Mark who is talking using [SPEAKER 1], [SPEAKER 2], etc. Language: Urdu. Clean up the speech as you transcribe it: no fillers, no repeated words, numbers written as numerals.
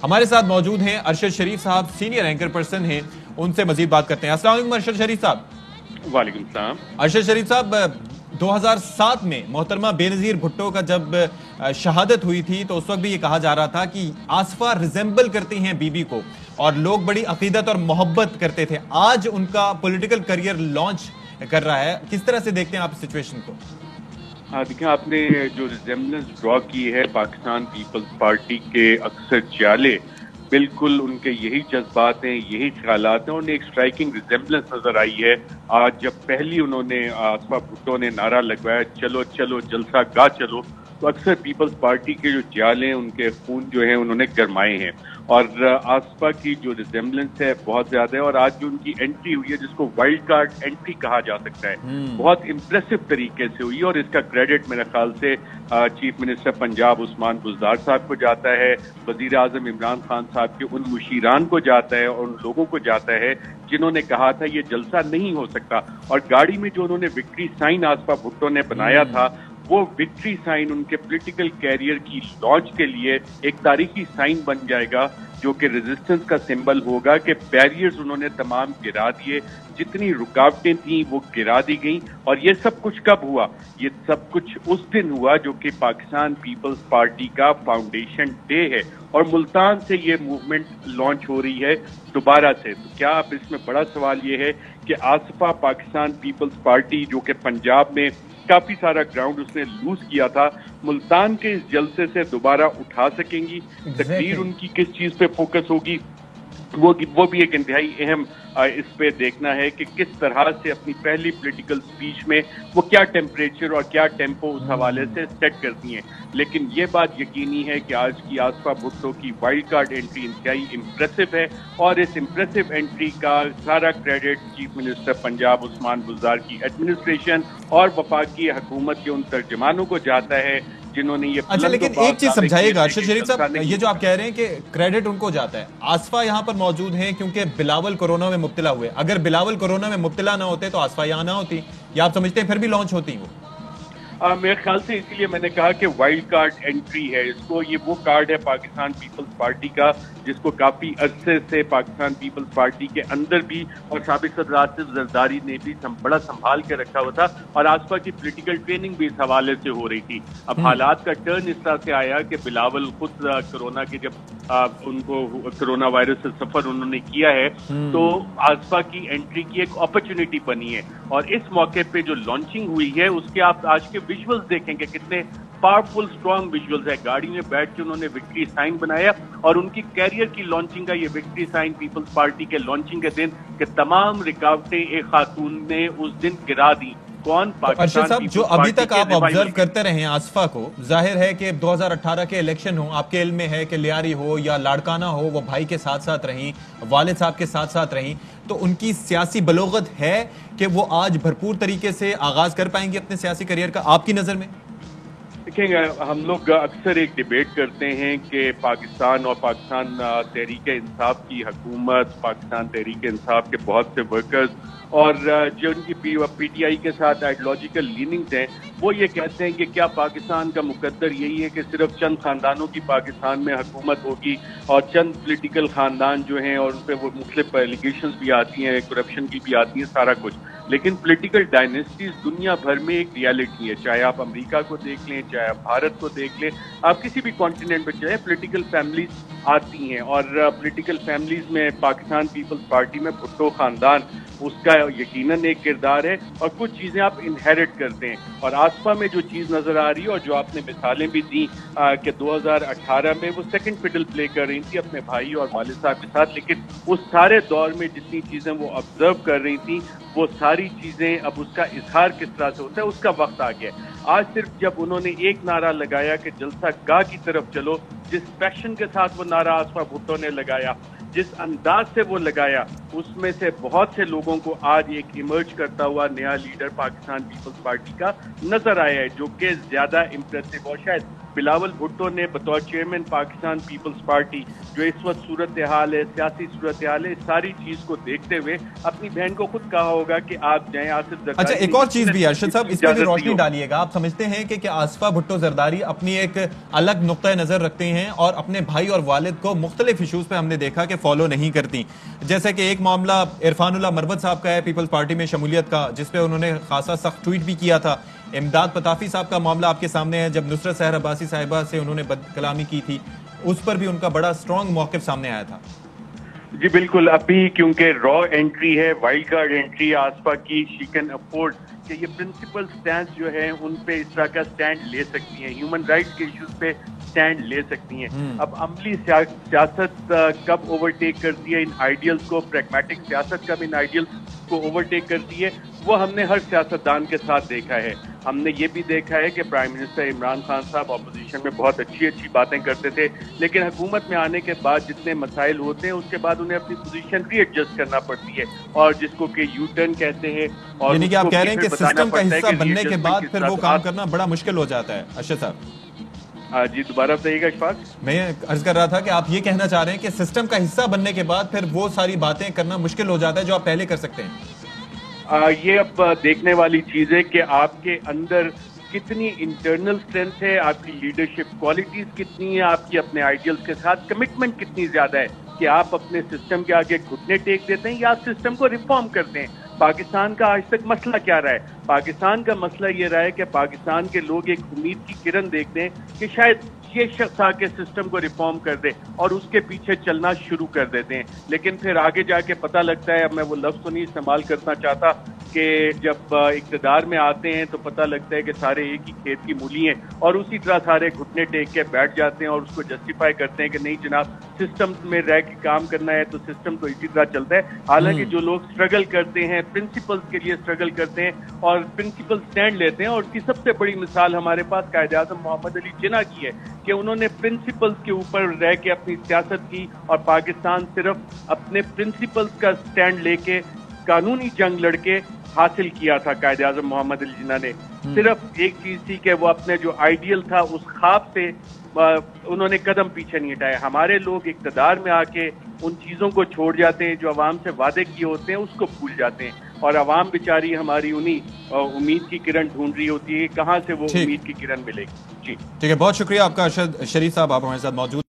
[SPEAKER 1] ہمارے ساتھ موجود ہیں ارشد شریف صاحب، سینئر اینکر پرسن ہیں، ان سے مزید بات کرتے ہیں۔ السلام علیکم ارشد شریف صاحب۔
[SPEAKER 2] وعلیکم السلام۔
[SPEAKER 1] ارشد شریف صاحب، 2007 میں محترمہ بے نظیر بھٹو کا جب شہادت ہوئی تھی تو اس وقت بھی یہ کہا جا رہا تھا کہ آصفہ ریزمبل کرتی ہیں بی بی کو، اور لوگ بڑی عقیدت اور محبت کرتے تھے۔ آج ان کا پولیٹیکل کریئر لانچ کر رہا ہے، کس طرح سے دیکھتے ہیں آپ سچویشن کو؟
[SPEAKER 2] دیکھیں، آپ نے جو ریزمبلنس ڈرا کی ہے پاکستان پیپلز پارٹی کے اکثر چالے، بالکل ان کے یہی جذبات ہیں، یہی خیالات ہیں۔ انہیں ایک اسٹرائکنگ ریزمبلنس نظر آئی ہے آج جب پہلی انہوں نے آصفہ بھٹو نے نعرہ لگوایا چلو چلو جلسہ گاہ چلو، تو اکثر پیپلز پارٹی کے جو جالے ہیں ان کے خون جو ہیں انہوں نے گرمائے ہیں، اور آصفہ کی جو ریزمبلنس ہے بہت زیادہ ہے۔ اور آج جو ان کی انٹری ہوئی ہے، جس کو وائلڈ کارڈ انٹری کہا جا سکتا ہے، بہت امپریسو طریقے سے ہوئی ہے، اور اس کا کریڈٹ میرے خیال سے چیف منسٹر پنجاب عثمان بزدار صاحب کو جاتا ہے، وزیر اعظم عمران خان صاحب کے ان مشیران کو جاتا ہے، اور ان لوگوں کو جاتا ہے جنہوں نے کہا تھا یہ جلسہ نہیں ہو سکتا۔ اور گاڑی میں جو انہوں نے وکٹری سائن آصفہ بھٹو نے بنایا تھا، وہ وکٹری سائن ان کے پولیٹیکل کیریئر کی لانچ کے لیے ایک تاریخی سائن بن جائے گا، جو کہ ریزسٹنس کا سمبل ہوگا کہ بیریئرز انہوں نے تمام گرا دیے، جتنی رکاوٹیں تھیں وہ گرا دی گئیں۔ اور یہ سب کچھ کب ہوا؟ یہ سب کچھ اس دن ہوا جو کہ پاکستان پیپلز پارٹی کا فاؤنڈیشن ڈے ہے، اور ملتان سے یہ موومنٹ لانچ ہو رہی ہے دوبارہ سے۔ تو کیا اب اس میں بڑا سوال یہ ہے کہ آصفہ پاکستان پیپلز پارٹی جو کہ پنجاب میں کافی سارا گراؤنڈ اس نے لوز کیا تھا، ملتان کے اس جلسے سے دوبارہ اٹھا سکیں گی؟ تقریر ان کی کس چیز پہ فوکس ہوگی؟ وہ بھی ایک انتہائی اہم اس پہ دیکھنا ہے کہ کس طرح سے اپنی پہلی پولیٹیکل سپیچ میں وہ کیا ٹیمپریچر اور کیا ٹیمپو اس حوالے سے سیٹ کرتی ہیں۔ لیکن یہ بات یقینی ہے کہ آج کی آصفہ بھٹو کی وائلڈ کارڈ انٹری انتہائی امپریسو ہے، اور اس امپریسو انٹری کا سارا credit chief minister Punjab Usman Buzdar کی ایڈمنسٹریشن اور وفاقی حکومت کے ان ترجمانوں کو جاتا ہے جنہوں نے یہ
[SPEAKER 1] اچھا، لیکن ایک چیز سمجھائیے گا ارشد شریف صاحب، یہ جو آپ کہہ رہے ہیں کہ کریڈٹ ان کو جاتا ہے، آصفہ یہاں پر موجود ہیں کیونکہ بلاول کورونا میں مبتلا ہوئے، اگر بلاول کورونا میں مبتلا نہ ہوتے تو آصفہ یہاں نہ ہوتی، یا آپ سمجھتے ہیں پھر بھی لانچ ہوتی وہ؟
[SPEAKER 2] میرے خیال سے اسی لیے میں نے کہا کہ وائلڈ کارڈ انٹری ہے اس کو، یہ وہ کارڈ ہے پاکستان پیپلز پارٹی کا جس کو کافی عرصے سے پاکستان پیپلز پارٹی کے اندر بھی اور سابق صدر آصف زرداری نے بھی بڑا سنبھال کے رکھا ہوا تھا، اور آصفہ کی پولیٹیکل ٹریننگ بھی اس حوالے سے ہو رہی تھی۔ اب حالات کا ٹرن اس طرح سے آیا کہ بلاول خود کورونا کے جب ان کو کورونا وائرس سے سفر انہوں نے کیا ہے، تو آصفہ کی انٹری کی ایک اپرچونٹی بنی ہے، اور اس موقع پہ جو لانچنگ ہوئی ہے اس کے آپ آج کے ویژولز دیکھیں گے، کتنے پاورفل اسٹرانگ ویژولز ہے۔ گاڑی میں بیٹھ کے انہوں نے وکٹری سائن بنایا، اور ان کی کیریئر کی لانچنگ کا یہ وکٹری سائن پیپلز پارٹی کے لانچنگ کے دن کہ تمام رکاوٹیں ایک خاتون نے اس دن گرا دی۔
[SPEAKER 1] ارشد صاحب، جو ابھی تک آپ آبزرو کرتے رہے ہیں آصفہ کو، ظاہر ہے کہ 2018 کے الیکشن ہوں، آپ کے علم میں ہے کہ لیاری ہو یا لاڑکانہ ہو، وہ بھائی کے ساتھ ساتھ رہیں، والد صاحب کے ساتھ ساتھ رہیں، تو ان کی سیاسی بلوغت ہے کہ وہ آج بھرپور طریقے سے آغاز کر پائیں گے اپنے سیاسی کریئر کا، آپ کی نظر میں؟
[SPEAKER 2] دیکھیں، ہم لوگ اکثر ایک ڈیبیٹ کرتے ہیں کہ پاکستان اور پاکستان تحریک انصاف کی حکومت، پاکستان تحریک انصاف کے بہت سے ورکرز اور جو ان کی پی ٹی آئی کے ساتھ آئیڈیالوجیکل لیننگز ہیں، وہ یہ کہتے ہیں کہ کیا پاکستان کا مقدر یہی ہے کہ صرف چند خاندانوں کی پاکستان میں حکومت ہوگی، اور چند پولیٹیکل خاندان جو ہیں اور ان پہ وہ مختلف ایلیگیشنز بھی آتی ہیں، کرپشن کی بھی آتی ہیں، سارا کچھ۔ لیکن پولیٹیکل ڈائنیسٹیز دنیا بھر میں ایک ریالٹی ہے، چاہے آپ امریکہ کو دیکھ لیں، چاہے آپ بھارت کو دیکھ لیں، آپ کسی بھی کانٹیننٹ پہ چاہے، پولیٹیکل فیملیز آتی ہیں، اور پولیٹیکل فیملیز میں پاکستان پیپلز پارٹی میں بھٹو خاندان اس کا یقیناً ایک کردار ہے، اور کچھ چیزیں آپ انہیرٹ کرتے ہیں۔ اور آصفہ میں جو چیز نظر آ رہی ہے، اور جو آپ نے مثالیں بھی دیں کہ 2018 میں وہ سیکنڈ فڈل پلے کر رہی تھی اپنے بھائی اور والد صاحب کے ساتھ، لیکن اس سارے دور میں جتنی چیزیں وہ آبزرو کر رہی تھیں، وہ ساری چیزیں اب اس کا اظہار کس طرح سے ہوتا ہے اس کا وقت آ گیا ہے۔ آج صرف جب انہوں نے ایک نعرہ لگایا کہ جلسہ گاہ کی طرف چلو، جس پیشن کے ساتھ وہ نعرہ آصفہ بھٹو نے لگایا، جس انداز سے وہ لگایا، اس میں سے بہت سے لوگوں کو آج ایک ایمرج کرتا ہوا نیا لیڈر پاکستان پیپلز پارٹی کا نظر آیا ہے، جو کہ زیادہ امپریسو اور شاید بلاول بھٹو نے بطور چیئرمین پاکستان پیپلز پارٹی جو اس وقت صورتحال ہے، سیاسی صورتحال ہے، اس ساری چیز کو دیکھتے ہوئے اپنی بہن کو خود کہا ہوگا کہ آپ جائیں آصف زرداری۔
[SPEAKER 1] اچھا ایک اور چیز بھی ہے ارشد صاحب، اس پہ بھی روشنی ڈالیے گا۔ آپ سمجھتے ہیں کہ آصفہ بھٹو زرداری اپنی ایک الگ نقطہ نظر رکھتے ہیں اور اپنے بھائی اور والد کو مختلف ایشوز پہ ہم نے دیکھا کہ فالو نہیں کرتی، جیسے کہ ایک معاملہ عرفان اللہ مروت صاحب کا ہے پیپلز پارٹی میں شمولیت کا، جس پہ انہوں نے خاصا سخت ٹویٹ بھی کیا تھا۔ امداد پتافی صاحب کا معاملہ آپ کے سامنے ہے، جب نصرت سحر عباسی صاحبہ سے انہوں نے بد کلامی کی تھی، اس پر بھی ان کا بڑا سٹرونگ موقف سامنے آیا تھا۔
[SPEAKER 2] جی بالکل، ابھی کیونکہ را انٹری ہے، وائلڈ کارڈ انٹری آصفہ کی، شی کین افورڈ کہ یہ پرنسپل سٹینڈ جو ہے ان پہ اس طرح کا سٹینڈ لے سکتی ہیں، ہیومن رائٹس کے ایشوز پہ سٹینڈ لے سکتی ہیں۔ اب عملی سیاست کب اوورٹیک کرتی ہے ان آئیڈیلز کو، پریگمیٹک سیاست کب ان آئیڈیلز کو اوورٹیک کرتی ہے، وہ ہم نے ہر سیاستدان کے ساتھ دیکھا ہے۔ ہم نے یہ بھی دیکھا ہے کہ پرائم منسٹر عمران خان صاحب اپوزیشن میں بہت اچھی باتیں کرتے تھے، لیکن حکومت میں آنے کے بعد جتنے مسائل ہوتے ہیں اس کے بعد انہیں اپنی پوزیشن ری ایڈجسٹ کرنا پڑتی ہے، اور جس کو کہ یو ٹرن کہتے ہیں۔ اور
[SPEAKER 1] یعنی کہ آپ کہہ رہے ہیں کہ سسٹم کا حصہ بننے کے بعد پھر وہ کام کرنا بڑا مشکل ہو جاتا ہے۔ ارشد صاحب
[SPEAKER 2] جی دوبارہ بتائیے گا اشفاق۔
[SPEAKER 1] میں عرض کر رہا تھا کہ آپ یہ کہنا چاہ رہے ہیں کہ سسٹم کا حصہ بننے کے بعد پھر وہ ساری باتیں کرنا مشکل ہو جاتا ہے جو آپ پہلے کر سکتے ہیں۔
[SPEAKER 2] یہ اب دیکھنے والی چیز ہے کہ آپ کے اندر کتنی انٹرنل اسٹرینتھ ہے، آپ کی لیڈرشپ کوالٹیز کتنی ہیں، آپ کی اپنے آئیڈیلز کے ساتھ کمٹمنٹ کتنی زیادہ ہے کہ آپ اپنے سسٹم کے آگے گھٹنے ٹیک دیتے ہیں یا آپ سسٹم کو ریفارم کرتے ہیں۔ پاکستان کا آج تک مسئلہ کیا رہا ہے؟ پاکستان کا مسئلہ یہ رہا ہے کہ پاکستان کے لوگ ایک امید کی کرن دیکھتے ہیں کہ شاید یہ شخص آ کے سسٹم کو ریفارم کر دے اور اس کے پیچھے چلنا شروع کر دیتے ہیں، لیکن پھر آگے جا کے پتہ لگتا ہے، اب میں وہ لفظ تو نہیں استعمال کرنا چاہتا، کہ جب اقتدار میں آتے ہیں تو پتہ لگتا ہے کہ سارے ایک ہی کھیت کی مولی ہیں، اور اسی طرح سارے گھٹنے ٹیک کے بیٹھ جاتے ہیں اور اس کو جسٹیفائی کرتے ہیں کہ نہیں جناب سسٹم میں رہ کے کام کرنا ہے تو سسٹم تو اسی طرح چلتا ہے۔ حالانکہ جو لوگ اسٹرگل کرتے ہیں، پرنسپلز کے لیے اسٹرگل کرتے ہیں اور پرنسپل سٹینڈ لیتے ہیں، اور اس کی سب سے بڑی مثال ہمارے پاس قائد اعظم محمد علی جناح کی ہے کہ انہوں نے پرنسپلز کے اوپر رہ کے اپنی سیاست کی، اور پاکستان صرف اپنے پرنسپلز کا سٹینڈ لے کے قانونی جنگ لڑ کے حاصل کیا تھا۔ قائد اعظم محمد علی جناح نے صرف ایک چیز تھی کہ وہ اپنے جو آئیڈیل تھا اس خواب سے انہوں نے قدم پیچھے نہیں ہٹائے۔ ہمارے لوگ اقتدار میں آ کے ان چیزوں کو چھوڑ جاتے ہیں جو عوام سے وعدے کیے ہوتے ہیں، اس کو بھول جاتے ہیں، اور عوام بیچاری ہماری انہی امید کی کرن ڈھونڈ رہی ہوتی ہے، کہاں سے وہ امید کی کرن ملے گی۔ جی
[SPEAKER 1] ٹھیک ہے، بہت شکریہ آپ کا ارشد شریف صاحب، آپ ہمارے ساتھ موجود